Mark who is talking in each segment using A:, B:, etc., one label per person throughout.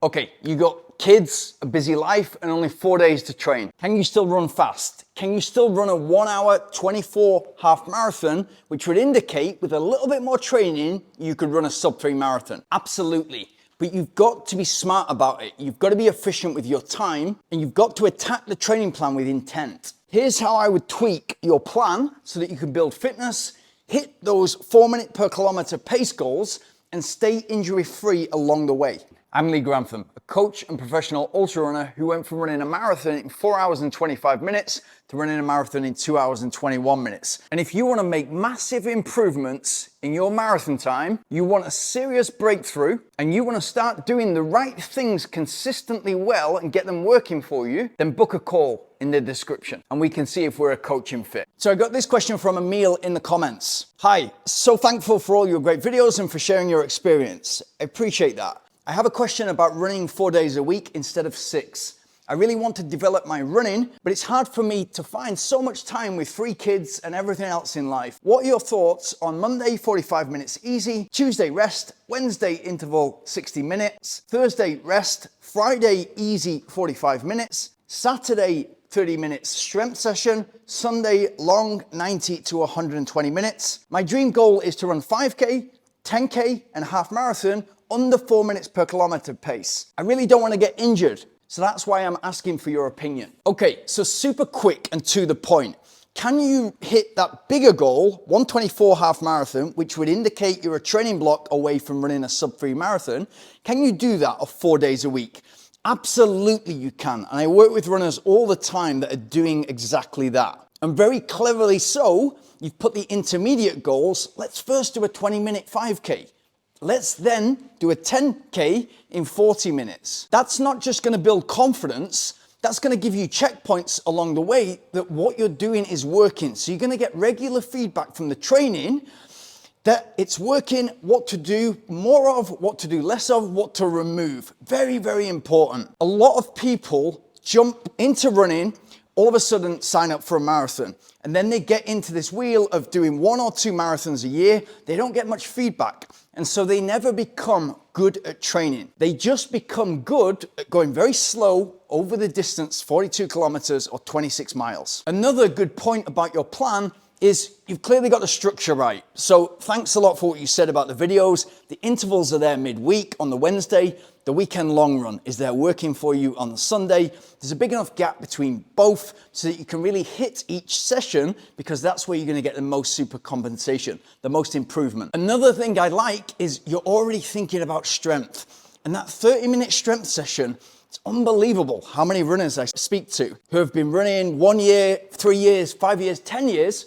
A: Okay, you got kids, a busy life, and only 4 days to train. Can you still run fast? Can you still run a 1 hour, 24 half marathon, which would indicate with a little bit more training, you could run a sub-3 marathon? Absolutely. But you've got to be smart about it. You've got to be efficient with your time, and you've got to attack the training plan with intent. Here's how I would tweak your plan so that you can build fitness, hit those 4 minute per kilometer pace goals, and stay injury-free along the way. I'm Grantham, a coach and professional ultra runner who went from running a marathon in 4 hours and 25 minutes to running a marathon in 2 hours and 21 minutes. And if you want to make massive improvements in your marathon time, you want a serious breakthrough, and you want to start doing the right things consistently well and get them working for you, then book a call in the description and we can see if we're a coaching fit. So I got this question from Emil in the comments. Hi, so thankful for all your great videos and for sharing your experience. I appreciate that. I have a question about running 4 days a week instead of 6. I really want to develop my running, but it's hard for me to find so much time with 3 kids and everything else in life. What are your thoughts on Monday 45 minutes easy, Tuesday rest, Wednesday interval 60 minutes, Thursday rest, Friday easy 45 minutes, Saturday 30 minutes strength session, Sunday long 90 to 120 minutes. My dream goal is to run 5K, 10K and a half marathon under 4 minutes per kilometer pace. I really don't want to get injured, so that's why I'm asking for your opinion. Okay, so super quick and to the point. Can you hit that bigger goal, 124 half marathon, which would indicate you're a training block away from running a sub-3 marathon? Can you do that of 4 days a week? Absolutely you can, and I work with runners all the time that are doing exactly that. And very cleverly so, you've put the intermediate goals. Let's first do a 20-minute 5K. Let's then do a 10K in 40 minutes. That's not just going to build confidence, that's going to give you checkpoints along the way that what you're doing is working. So you're going to get regular feedback from the training that it's working, what to do more of, what to do less of, what to remove. Very, very important. A lot of people jump into running, all of a sudden sign up for a marathon. And then they get into this wheel of doing 1 or 2 marathons a year. They don't get much feedback. And so they never become good at training. They just become good at going very slow over the distance, 42 kilometers or 26 miles. Another good point about your plan is you've clearly got the structure right. So thanks a lot for what you said about the videos. The intervals are there midweek on the Wednesday. The weekend long run is there working for you on the Sunday. There's a big enough gap between both so that you can really hit each session, because that's where you're going to get the most super compensation, the most improvement. Another thing I like is you're already thinking about strength. And that 30-minute strength session, it's unbelievable how many runners I speak to who have been running 1 year, 3 years, 5 years, 10 years,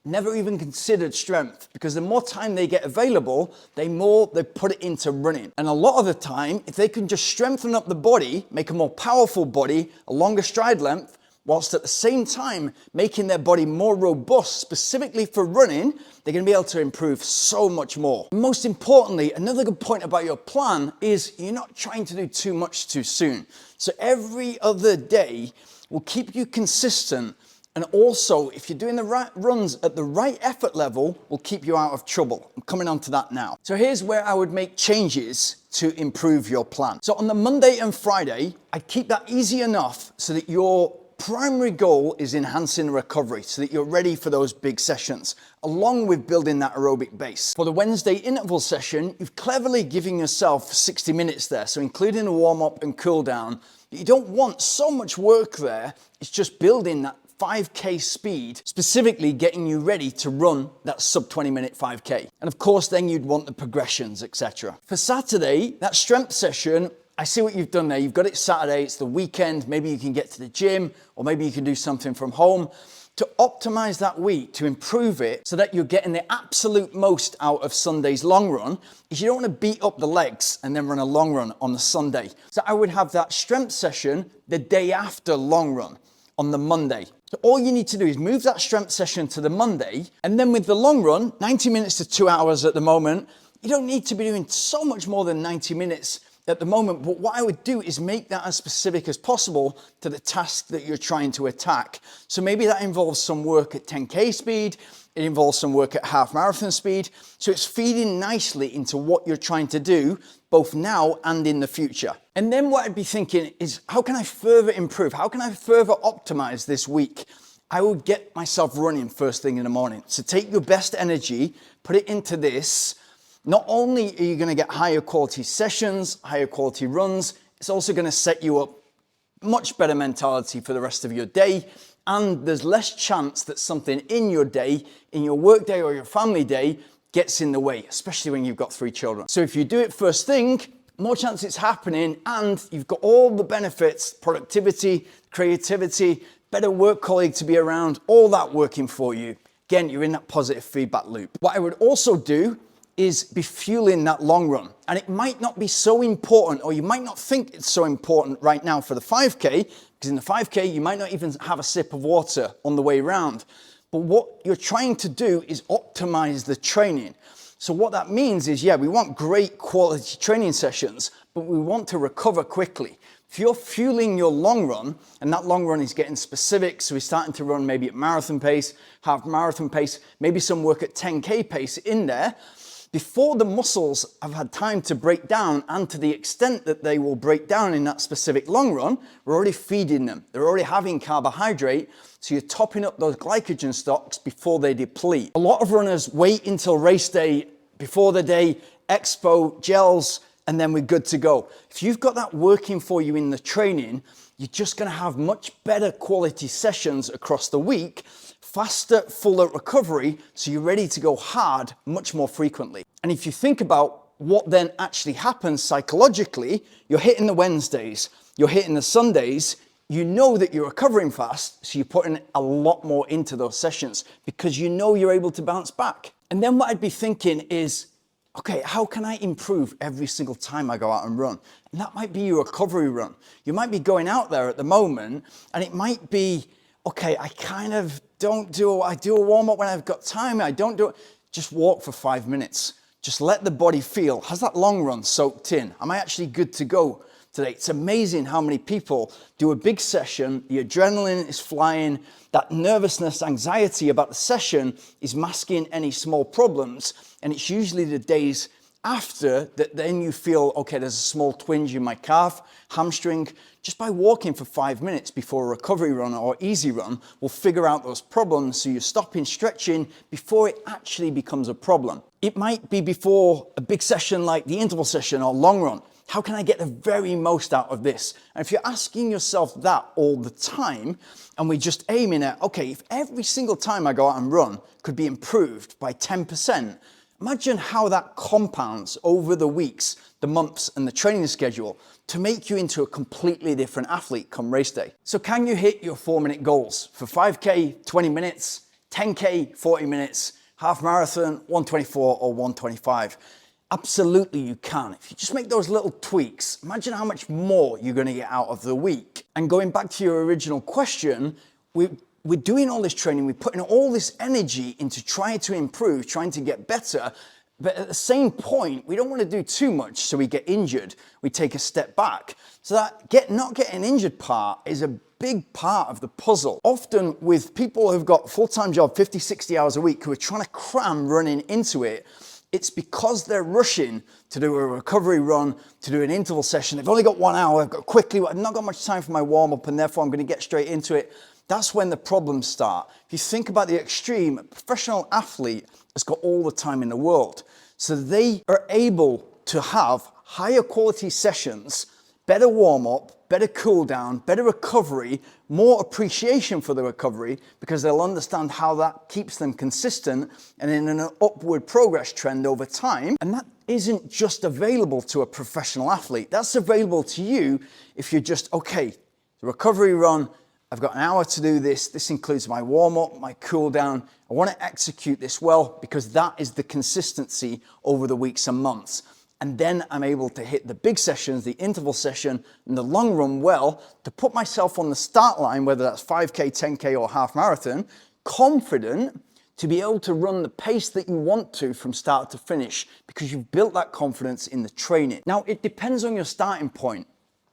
A: never even considered strength, because the more time they get available, the more they put it into running. And a lot of the time, if they can just strengthen up the body, make a more powerful body, a longer stride length, whilst at the same time making their body more robust specifically for running, they're going to be able to improve so much more. Most importantly, another good point about your plan is you're not trying to do too much too soon. So every other day will keep you consistent. And also, if you're doing the right runs at the right effort level, will keep you out of trouble. I'm coming on to that now. So here's where I would make changes to improve your plan. So on the Monday and Friday, I'd keep that easy enough so that your primary goal is enhancing recovery, so that you're ready for those big sessions, along with building that aerobic base. For the Wednesday interval session, you've cleverly given yourself 60 minutes there, so including a warm-up and cool down. You don't want so much work there, it's just building that 5K speed, specifically getting you ready to run that sub 20 minute 5K. And of course, then you'd want the progressions, etc. For Saturday, that strength session, I see what you've done there. You've got it Saturday, it's the weekend. Maybe you can get to the gym, or maybe you can do something from home. To optimize that week, to improve it so that you're getting the absolute most out of Sunday's long run, is you don't want to beat up the legs and then run a long run on the Sunday. So I would have that strength session the day after long run on the Monday. So all you need to do is move that strength session to the Monday, and then with the long run, 90 minutes to 2 hours at the moment, you don't need to be doing so much more than 90 minutes at the moment, but what I would do is make that as specific as possible to the task that you're trying to attack. So maybe that involves some work at 10K speed, It involves some work at half marathon speed. So it's feeding nicely into what you're trying to do, both now and in the future. And then what I'd be thinking is, how can I further improve? How can I further optimize this week? I would get myself running first thing in the morning. So take your best energy, put it into this. Not only are you going to get higher quality sessions, higher quality runs, it's also going to set you up much better mentality for the rest of your day. And there's less chance that something in your day, in your work day or your family day, gets in the way, especially when you've got 3 children. So if you do it first thing, more chance it's happening, and you've got all the benefits, productivity, creativity, better work colleague to be around, all that working for you. Again, you're in that positive feedback loop. What I would also do is be fueling that long run. And it might not be so important, or you might not think it's so important right now for the 5K, because in the 5K, you might not even have a sip of water on the way around. But what you're trying to do is optimize the training. So what that means is, yeah, we want great quality training sessions, but we want to recover quickly. If you're fueling your long run, and that long run is getting specific, so we're starting to run maybe at marathon pace, half marathon pace, maybe some work at 10K pace in there, before the muscles have had time to break down, and to the extent that they will break down in that specific long run, we're already feeding them. They're already having carbohydrate, so you're topping up those glycogen stocks before they deplete. A lot of runners wait until race day, before the day, expo, gels, and then we're good to go. If you've got that working for you in the training, you're just going to have much better quality sessions across the week, faster, fuller recovery, so you're ready to go hard much more frequently. And if you think about what then actually happens psychologically, you're hitting the Wednesdays, you're hitting the Sundays, you know that you're recovering fast, so you're putting a lot more into those sessions because you know you're able to bounce back. And then what I'd be thinking is, okay, how can I improve every single time I go out and run? And that might be your recovery run. You might be going out there at the moment, and it might be, okay, I kind of I do a warm up when I've got time, I don't do it. Just walk for 5 minutes. Just let the body feel, has that long run soaked in? Am I actually good to go today? It's amazing how many people do a big session, the adrenaline is flying, that nervousness, anxiety about the session is masking any small problems, and it's usually the days after that then you feel, okay, there's a small twinge in my calf, hamstring. Just by walking for 5 minutes before a recovery run or easy run, we'll figure out those problems, so you're stopping stretching before it actually becomes a problem. It might be before a big session like the interval session or long run. How can I get the very most out of this? And if you're asking yourself that all the time, and we're just aiming at, okay, if every single time I go out and run could be improved by 10%, imagine how that compounds over the weeks, the months, and the training schedule to make you into a completely different athlete come race day. So can you hit your 4-minute goals? For 5K, 20 minutes, 10K, 40 minutes, half marathon, 124 or 125. Absolutely you can. If you just make those little tweaks, imagine how much more you're going to get out of the week. And going back to your original question, we're doing all this training, we're putting all this energy into trying to improve, trying to get better, but at the same point, we don't want to do too much so we get injured. We take a step back. So that not getting injured part is a big part of the puzzle. Often with people who've got a full-time job, 50, 60 hours a week, who are trying to cram running into it, it's because they're rushing to do a recovery run, to do an interval session. They've only got 1 hour, I've not got much time for my warm-up, and therefore I'm going to get straight into it. That's when the problems start. If you think about the extreme, a professional athlete has got all the time in the world. So they are able to have higher quality sessions, better warm-up, better cool-down, better recovery, more appreciation for the recovery, because they'll understand how that keeps them consistent and in an upward progress trend over time. And that isn't just available to a professional athlete. That's available to you if you're just, okay, the recovery run, I've got an hour to do this. This includes my warm-up, my cool-down. I want to execute this well because that is the consistency over the weeks and months. And then I'm able to hit the big sessions, the interval session, and the long run well to put myself on the start line, whether that's 5K, 10K, or half marathon, confident to be able to run the pace that you want to from start to finish because you've built that confidence in the training. Now, it depends on your starting point.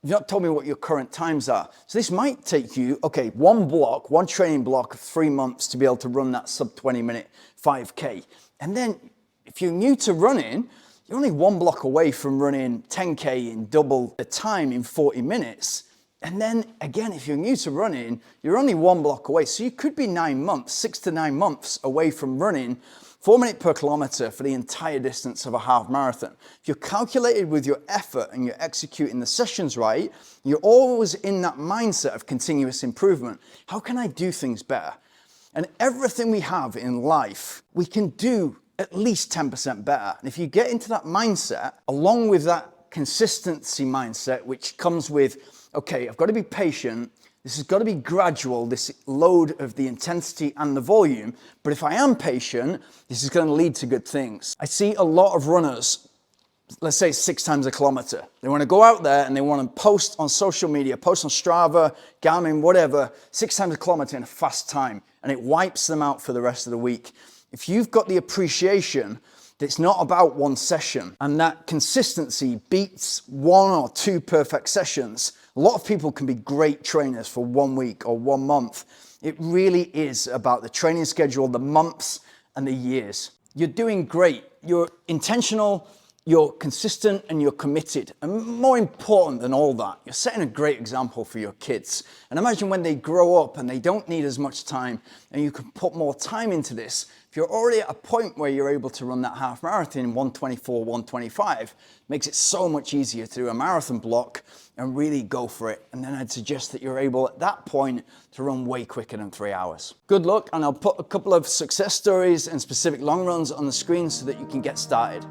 A: You've not told me what your current times are. So this might take you, okay, one training block of 3 months to be able to run that sub 20-minute 5K. And then if you're new to running, you're only one block away from running 10K in double the time in 40 minutes. And then again, if you're new to running, you're only one block away. So you could be 9 months, 6 to 9 months away from running 4 minutes per kilometer for the entire distance of a half marathon. If you're calculated with your effort and you're executing the sessions right, you're always in that mindset of continuous improvement. How can I do things better? And everything we have in life, we can do at least 10% better. And if you get into that mindset, along with that consistency mindset, which comes with, okay, I've got to be patient, this has got to be gradual, this load of the intensity and the volume, but if I am patient, this is going to lead to good things. I see a lot of runners, let's say 6 times a kilometer. They want to go out there and they want to post on social media, post on Strava, Garmin, whatever, 6 times a kilometer in a fast time, and it wipes them out for the rest of the week. If you've got the appreciation that it's not about one session and that consistency beats 1 or 2 perfect sessions, a lot of people can be great trainers for 1 week or 1 month. It really is about the training schedule, the months and the years. You're doing great. You're intentional, you're consistent, and you're committed. And more important than all that, you're setting a great example for your kids. And imagine when they grow up and they don't need as much time and you can put more time into this. If you're already at a point where you're able to run that half marathon in 1:24, 1:25, makes it so much easier to do a marathon block and really go for it. And then I'd suggest that you're able at that point to run way quicker than 3 hours. Good luck, and I'll put a couple of success stories and specific long runs on the screen so that you can get started.